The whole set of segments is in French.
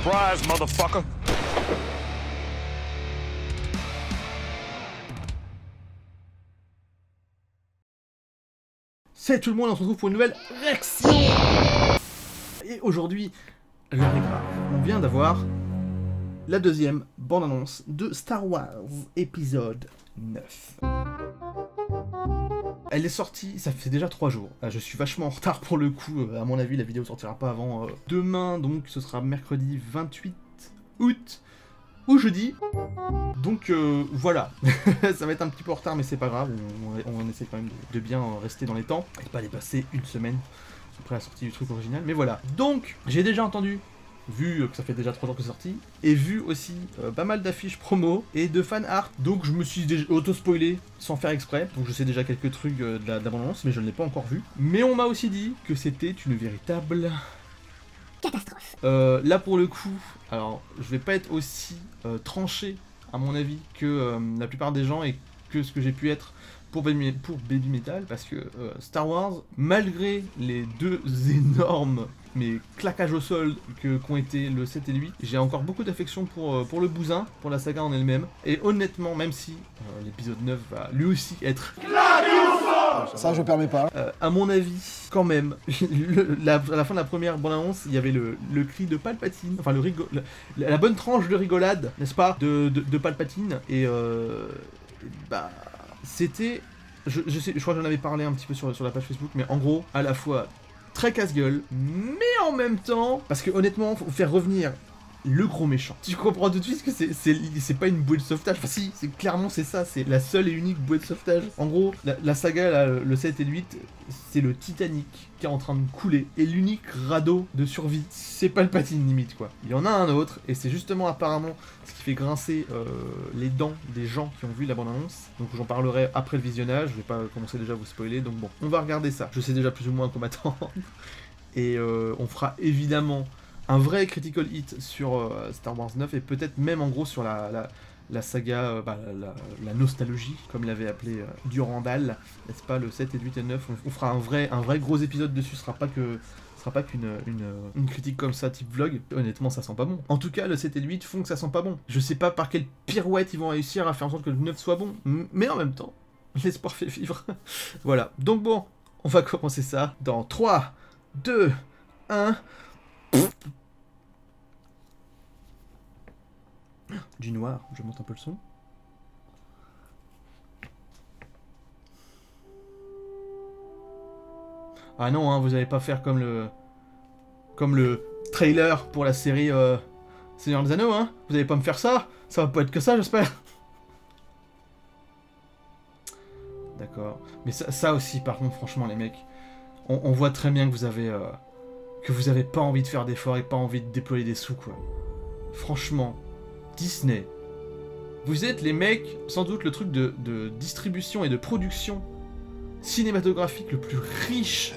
Surprise, motherfucker. Salut tout le monde, on se retrouve pour une nouvelle réaction. Et aujourd'hui, l'heure est grave. On vient d'avoir la deuxième bande-annonce de Star Wars épisode 9. Elle est sortie, ça fait déjà 3 jours. Je suis vachement en retard pour le coup. À mon avis, la vidéo sortira pas avant demain, donc ce sera mercredi 28 août ou jeudi. Donc voilà, ça va être un petit peu en retard, mais c'est pas grave. On essaie quand même de bien rester dans les temps et pas dépasser une semaine après la sortie du truc original. Mais voilà. Donc j'ai déjà entendu, vu que ça fait déjà 3 jours que c'est sorti, et vu aussi pas mal d'affiches promo et de fan art. Donc je me suis déjà auto-spoilé sans faire exprès. Donc je sais déjà quelques trucs de la bande-annonce, mais je ne l'ai pas encore vu. Mais on m'a aussi dit que c'était une véritable catastrophe. Là pour le coup, alors je vais pas être aussi tranché à mon avis que la plupart des gens et que ce que j'ai pu être pour Baby Metal, parce que Star Wars, malgré les deux énormes mais claquages au sol qu'ont été le 7 et le 8, j'ai encore beaucoup d'affection pour le bousin, pour la saga en elle-même, et honnêtement, même si l'épisode 9 va lui aussi être... Ça, je permets pas. À mon avis, quand même, à la fin de la première bande-annonce, il y avait le cri de Palpatine, enfin la bonne tranche de rigolade, n'est-ce pas, de Palpatine, et bah, c'était, je crois que j'en avais parlé un petit peu sur la page Facebook, mais en gros, à la fois très casse-gueule, mais en même temps, parce que honnêtement, faut faire revenir le gros méchant. Tu comprends tout de suite que c'est pas une bouée de sauvetage. Enfin si, clairement c'est ça, c'est la seule et unique bouée de sauvetage. En gros, la saga, là, le 7 et le 8, c'est le Titanic qui est en train de couler. Et l'unique radeau de survie, c'est Palpatine limite quoi. Il y en a un autre, et c'est justement apparemment ce qui fait grincer les dents des gens qui ont vu la bande-annonce. Donc j'en parlerai après le visionnage, je vais pas commencer déjà à vous spoiler, donc bon, on va regarder ça. Je sais déjà plus ou moins qu'on m'attend. Et on fera évidemment un vrai critical hit sur Star Wars 9 et peut-être même en gros sur la saga, la nostalgie, comme l'avait appelé Durandal, n'est-ce pas, le 7 et le 8 et le 9. On fera un vrai gros épisode dessus, ce sera pas qu'une critique comme ça type vlog. Honnêtement ça sent pas bon. En tout cas le 7 et le 8 font que ça sent pas bon. Je sais pas par quelle pirouette ils vont réussir à faire en sorte que le 9 soit bon, mais en même temps, l'espoir fait vivre. Voilà, donc bon, on va commencer ça dans 3, 2, 1... Du noir, je monte un peu le son. Ah non, hein, vous allez pas faire comme le trailer pour la série Seigneur des Anneaux, hein. Vous allez pas me faire ça. Ça va pas être que ça, j'espère. D'accord. Mais ça aussi, par contre, franchement, les mecs, on voit très bien que vous avez pas envie de faire d'efforts et pas envie de déployer des sous, quoi. Franchement, Disney, vous êtes les mecs, sans doute le truc de distribution et de production cinématographique le plus riche.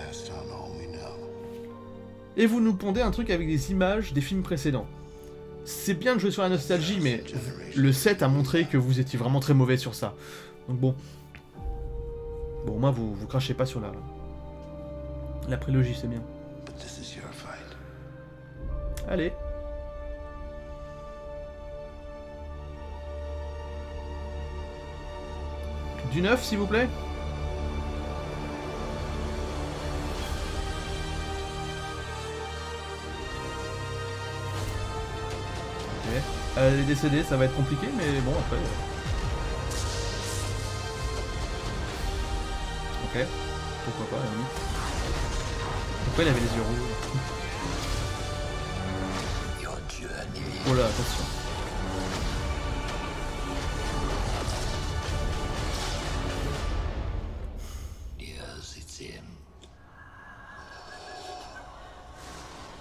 Et vous nous pondez un truc avec des images des films précédents. C'est bien de jouer sur la nostalgie, mais le 7 a montré que vous étiez vraiment très mauvais sur ça. Donc bon. Bon, au moins vous crachez pas sur la prélogie, c'est bien. Allez. Du 9, s'il vous plaît. Ok. Elle est décédée, ça va être compliqué, mais bon, après... Ok. Pourquoi pas, à la limite. Pourquoi il avait les yeux rouges? Oh là, attention.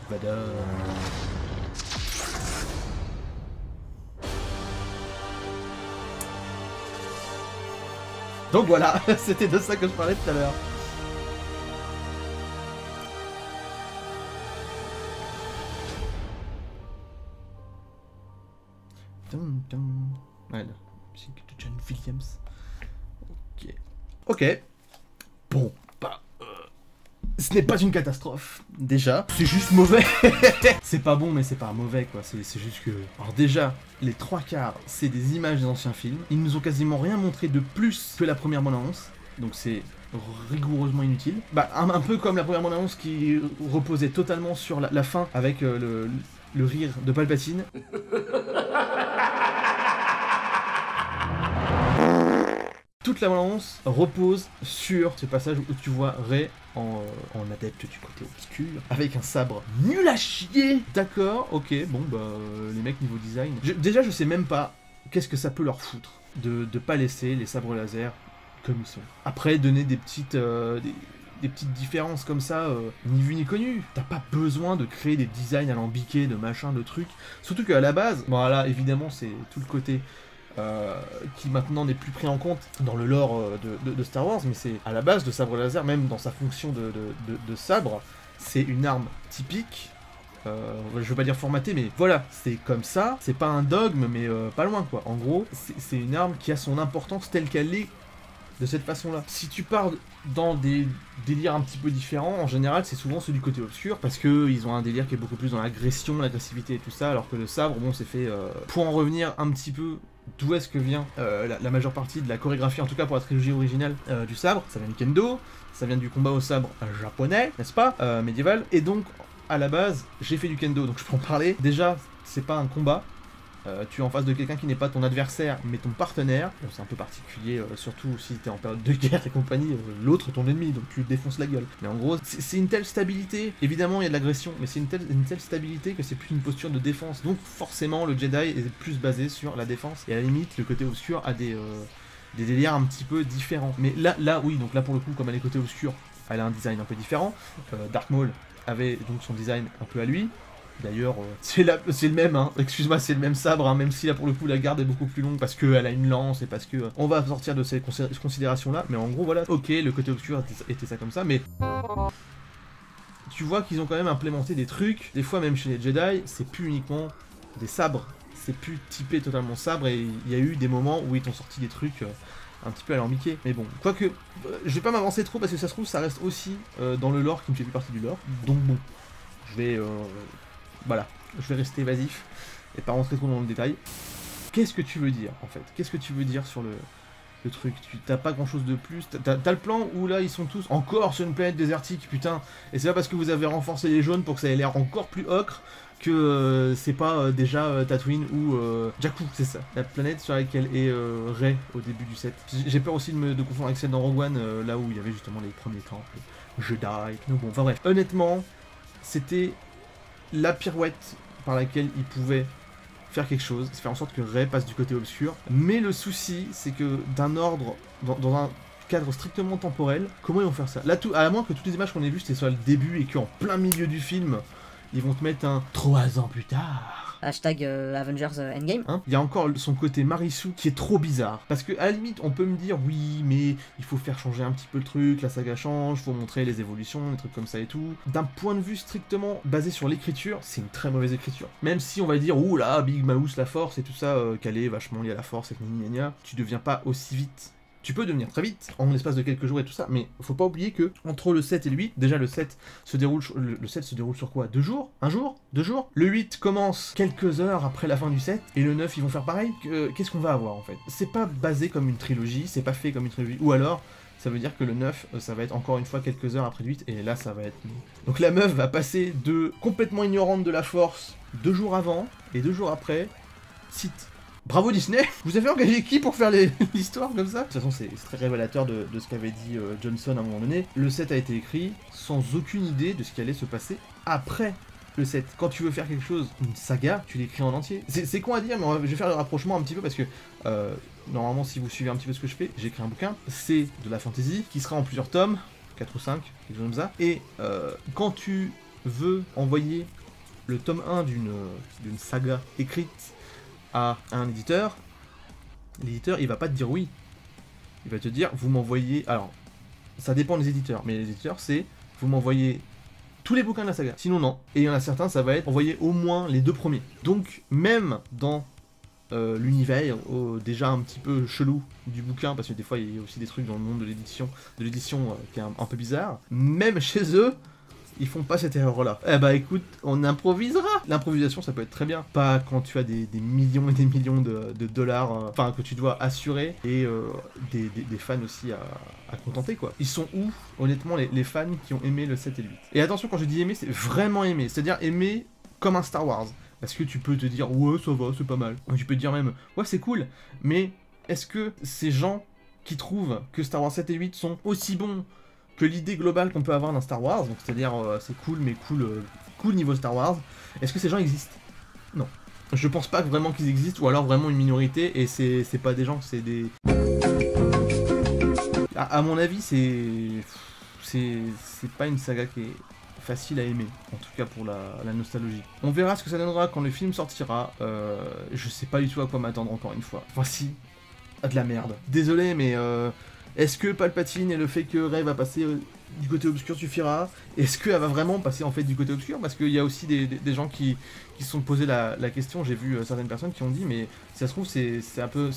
Bada. Donc voilà, c'était de ça que je parlais tout à l'heure. Ouais, la musique de John Williams. Ok. Ok. Bon, bah... Ce n'est pas une catastrophe, déjà. C'est juste mauvais. C'est pas bon, mais c'est pas mauvais, quoi. C'est juste que... Alors déjà, les 3/4, c'est des images des anciens films. Ils nous ont quasiment rien montré de plus que la première bande-annonce. Donc c'est rigoureusement inutile. Bah, un peu comme la première bande-annonce qui reposait totalement sur la fin avec le rire de Palpatine. Toute la bande-annonce repose sur ce passage où tu vois Rey en adepte du côté obscur, avec un sabre nul à chier. D'accord, ok, bon bah les mecs niveau design. Déjà je sais même pas qu'est-ce que ça peut leur foutre de pas laisser les sabres laser comme ils sont. Après donner des petites différences comme ça, ni vu ni connu. T'as pas besoin de créer des designs alambiqués, de machin, de trucs. Surtout qu'à la base, bon là évidemment c'est tout le côté qui maintenant n'est plus pris en compte dans le lore de Star Wars, mais c'est à la base de sabre laser, même dans sa fonction de sabre, c'est une arme typique. Je veux pas dire formatée, mais voilà, c'est comme ça, c'est pas un dogme, mais pas loin quoi. En gros, c'est une arme qui a son importance telle qu'elle est de cette façon-là. Si tu pars dans des délires un petit peu différents, en général, c'est souvent ceux du côté obscur, parce que ils ont un délire qui est beaucoup plus dans l'agression, l'agressivité et tout ça, alors que le sabre, bon, c'est fait... Pour en revenir un petit peu d'où est-ce que vient la majeure partie de la chorégraphie, en tout cas pour la trilogie originale du sabre, ça vient du kendo, ça vient du combat au sabre japonais, n'est-ce pas, médiéval, et donc, à la base, j'ai fait du kendo, donc je peux en parler. Déjà, c'est pas un combat, tu es en face de quelqu'un qui n'est pas ton adversaire, mais ton partenaire. Bon, c'est un peu particulier, surtout si tu es en période de guerre et compagnie, l'autre est ton ennemi, donc tu défonces la gueule. Mais en gros, c'est une telle stabilité, évidemment il y a de l'agression, mais c'est une telle stabilité que c'est plus une posture de défense. Donc forcément, le Jedi est plus basé sur la défense, et à la limite, le côté obscur a des délires un petit peu différents. Mais là, oui, donc là pour le coup, comme elle est côté obscur, elle a un design un peu différent. Dark Maul avait donc son design un peu à lui. D'ailleurs, c'est le même, hein. Excuse-moi, c'est le même sabre, hein, même si là pour le coup la garde est beaucoup plus longue parce qu'elle a une lance et parce que on va sortir de ces considérations-là. Mais en gros, voilà, ok, le côté obscur était ça comme ça, mais tu vois qu'ils ont quand même implémenté des trucs. Des fois, même chez les Jedi, c'est plus uniquement des sabres, c'est plus typé totalement sabre, et il y a eu des moments où ils t'ont sorti des trucs un petit peu alambiqués. Mais bon, quoique, je vais pas m'avancer trop parce que ça se trouve, ça reste aussi dans le lore qui ne fait plus partie du lore. Donc bon, je vais... Voilà, je vais rester évasif et pas rentrer trop dans le détail. Qu'est-ce que tu veux dire, en fait? Qu'est-ce que tu veux dire sur le truc? T'as pas grand-chose de plus. T'as le plan où là, ils sont tous encore sur une planète désertique, putain. Et c'est pas parce que vous avez renforcé les jaunes pour que ça ait l'air encore plus ocre que c'est pas déjà Tatooine ou Jakku, c'est ça. La planète sur laquelle est Rey au début du set. J'ai peur aussi de confondre avec celle dans Rogue One, là où il y avait justement les premiers temples, Jedi, bon, enfin bref. Honnêtement, c'était la pirouette par laquelle il pouvait faire quelque chose, faire en sorte que Rey passe du côté obscur. Mais le souci, c'est que d'un ordre, dans un cadre strictement temporel, comment ils vont faire ça? Là, à moins que toutes les images qu'on ait vues, c'était sur le début et qu'en plein milieu du film, ils vont te mettre un 3 ans plus tard. Hashtag Avengers Endgame. Hein, il y a encore son côté Marisu qui est trop bizarre. Parce que à la limite, on peut me dire, oui, mais il faut faire changer un petit peu le truc, la saga change, faut montrer les évolutions, des trucs comme ça et tout. D'un point de vue strictement basé sur l'écriture, c'est une très mauvaise écriture. Même si on va dire, ouh là, Big Mouse, la force et tout ça, qu'elle est vachement liée à la force et que gna, tu deviens pas aussi vite. Tu peux devenir très vite, en l'espace de quelques jours et tout ça, mais faut pas oublier que entre le 7 et le 8, déjà le 7 se déroule, le 7 se déroule sur quoi? 2 jours? 1 jour? 2 jours? Le 8 commence quelques heures après la fin du 7, et le 9 ils vont faire pareil? Qu'est-ce qu'on va avoir en fait? C'est pas basé comme une trilogie, c'est pas fait comme une trilogie, ou alors ça veut dire que le 9, ça va être encore une fois quelques heures après le 8, et là ça va être... Donc la meuf va passer de complètement ignorante de la force 2 jours avant, et 2 jours après, Sith. Bravo Disney! Vous avez engagé qui pour faire l'histoire comme ça? De toute façon, c'est très révélateur de ce qu'avait dit Johnson à un moment donné. Le 7 a été écrit sans aucune idée de ce qui allait se passer après le 7. Quand tu veux faire quelque chose, une saga, tu l'écris en entier. C'est con à dire, mais je vais faire le rapprochement un petit peu parce que normalement, si vous suivez un petit peu ce que je fais, j'écris un bouquin, c'est de la fantasy qui sera en plusieurs tomes, 4 ou 5, quelque chose comme ça. Et quand tu veux envoyer le tome 1 d'une saga écrite à un éditeur, l'éditeur il va pas te dire oui, il va te dire vous m'envoyez, alors ça dépend des éditeurs, mais les éditeurs c'est vous m'envoyez tous les bouquins de la saga, sinon non, et il y en a certains ça va être envoyer au moins les 2 premiers. Donc même dans l'univers déjà un petit peu chelou du bouquin, parce que des fois il y a aussi des trucs dans le monde de l'édition qui est un peu bizarre, même chez eux, ils font pas cette erreur-là. Eh bah écoute, on improvisera. L'improvisation, ça peut être très bien. Pas quand tu as des millions et des millions de dollars, enfin que tu dois assurer, et des fans aussi à contenter, quoi. Ils sont où, honnêtement, les fans qui ont aimé le 7 et le 8? Et attention, quand je dis aimer, c'est vraiment aimer. C'est-à-dire aimer comme un Star Wars. Parce que tu peux te dire, ouais, ça va, c'est pas mal. Ou tu peux te dire même, ouais, c'est cool. Mais est-ce que ces gens qui trouvent que Star Wars 7 et 8 sont aussi bons que l'idée globale qu'on peut avoir d'un Star Wars, donc c'est-à-dire c'est cool, mais cool niveau Star Wars, est-ce que ces gens existent? Non. Je pense pas vraiment qu'ils existent, ou alors vraiment une minorité, et c'est pas des gens, c'est des... À mon avis, c'est pas une saga qui est facile à aimer, en tout cas pour la nostalgie. On verra ce que ça donnera quand le film sortira, je sais pas du tout à quoi m'attendre encore une fois. Enfin si, de la merde. Désolé, mais... Est-ce que Palpatine et le fait que Rey va passer du côté obscur suffira? Est-ce qu'elle va vraiment passer en fait du côté obscur? Parce qu'il y a aussi des gens qui se sont posé la question, j'ai vu certaines personnes qui ont dit, mais si ça se trouve c'est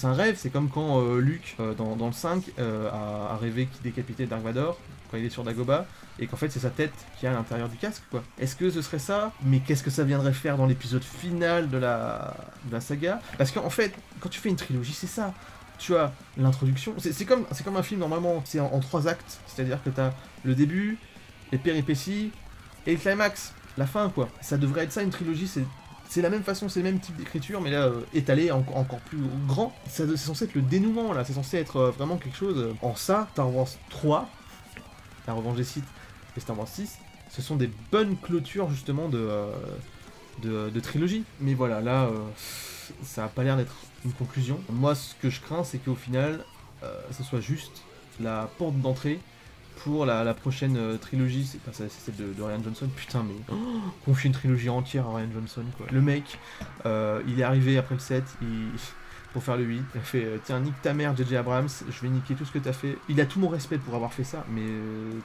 un rêve, c'est comme quand Luke dans le 5 a rêvé qu'il décapitait Dark Vador quand il est sur Dagobah, et qu'en fait c'est sa tête qui est à l'intérieur du casque, quoi. Est-ce que ce serait ça? Mais qu'est-ce que ça viendrait faire dans l'épisode final de la saga? Parce qu'en fait, quand tu fais une trilogie, c'est ça. Tu as l'introduction, c'est comme un film normalement, c'est en 3 actes, c'est-à-dire que tu as le début, les péripéties, et le climax, la fin, quoi. Ça devrait être ça, une trilogie, c'est la même façon, c'est le même type d'écriture, mais là, étalé encore plus grand. C'est censé être le dénouement, là, c'est censé être vraiment quelque chose. En ça, Star Wars 3, La Revanche des Sith, et Star Wars 6, ce sont des bonnes clôtures, justement, de trilogie. Mais voilà, là, ça a pas l'air d'être une conclusion. Moi, ce que je crains, c'est qu'au final, ce soit juste la porte d'entrée pour la prochaine trilogie. C'est celle de Rian Johnson. Putain, mais confier une trilogie entière à Rian Johnson, quoi. Le mec, il est arrivé après le 7, pour faire le 8. Il a fait tiens, nique ta mère, J.J. Abrams, je vais niquer tout ce que t'as fait. Il a tout mon respect pour avoir fait ça, mais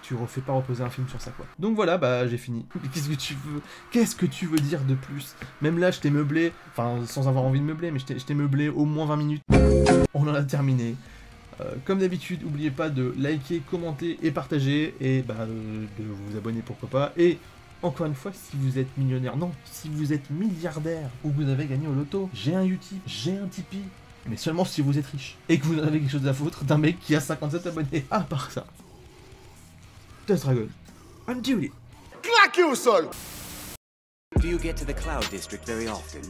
tu refais pas reposer un film sur ça, quoi. Donc voilà, bah j'ai fini. Qu'est-ce que tu veux dire de plus? Même là, je t'ai meublé, enfin sans avoir envie de meubler, mais je t'ai meublé au moins 20 minutes. On en a terminé. Comme d'habitude, n'oubliez pas de liker, commenter et partager, et bah, de vous abonner pourquoi pas. Et encore une fois, si vous êtes millionnaire, non, si vous êtes milliardaire ou que vous avez gagné au loto, j'ai un Utip, j'ai un Tipeee, mais seulement si vous êtes riche et que vous en avez quelque chose à foutre d'un mec qui a 57 abonnés. À part ça, Dust Dragon, on duty. Claqué au sol. Do you get to the Cloud District very often?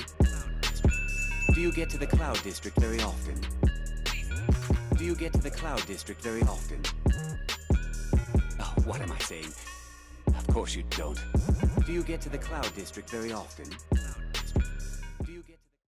Do you get to the Cloud District very often? Do you get to the Cloud District very often? Oh, what am I saying? Of course you don't. Do you get to the Cloud District very often?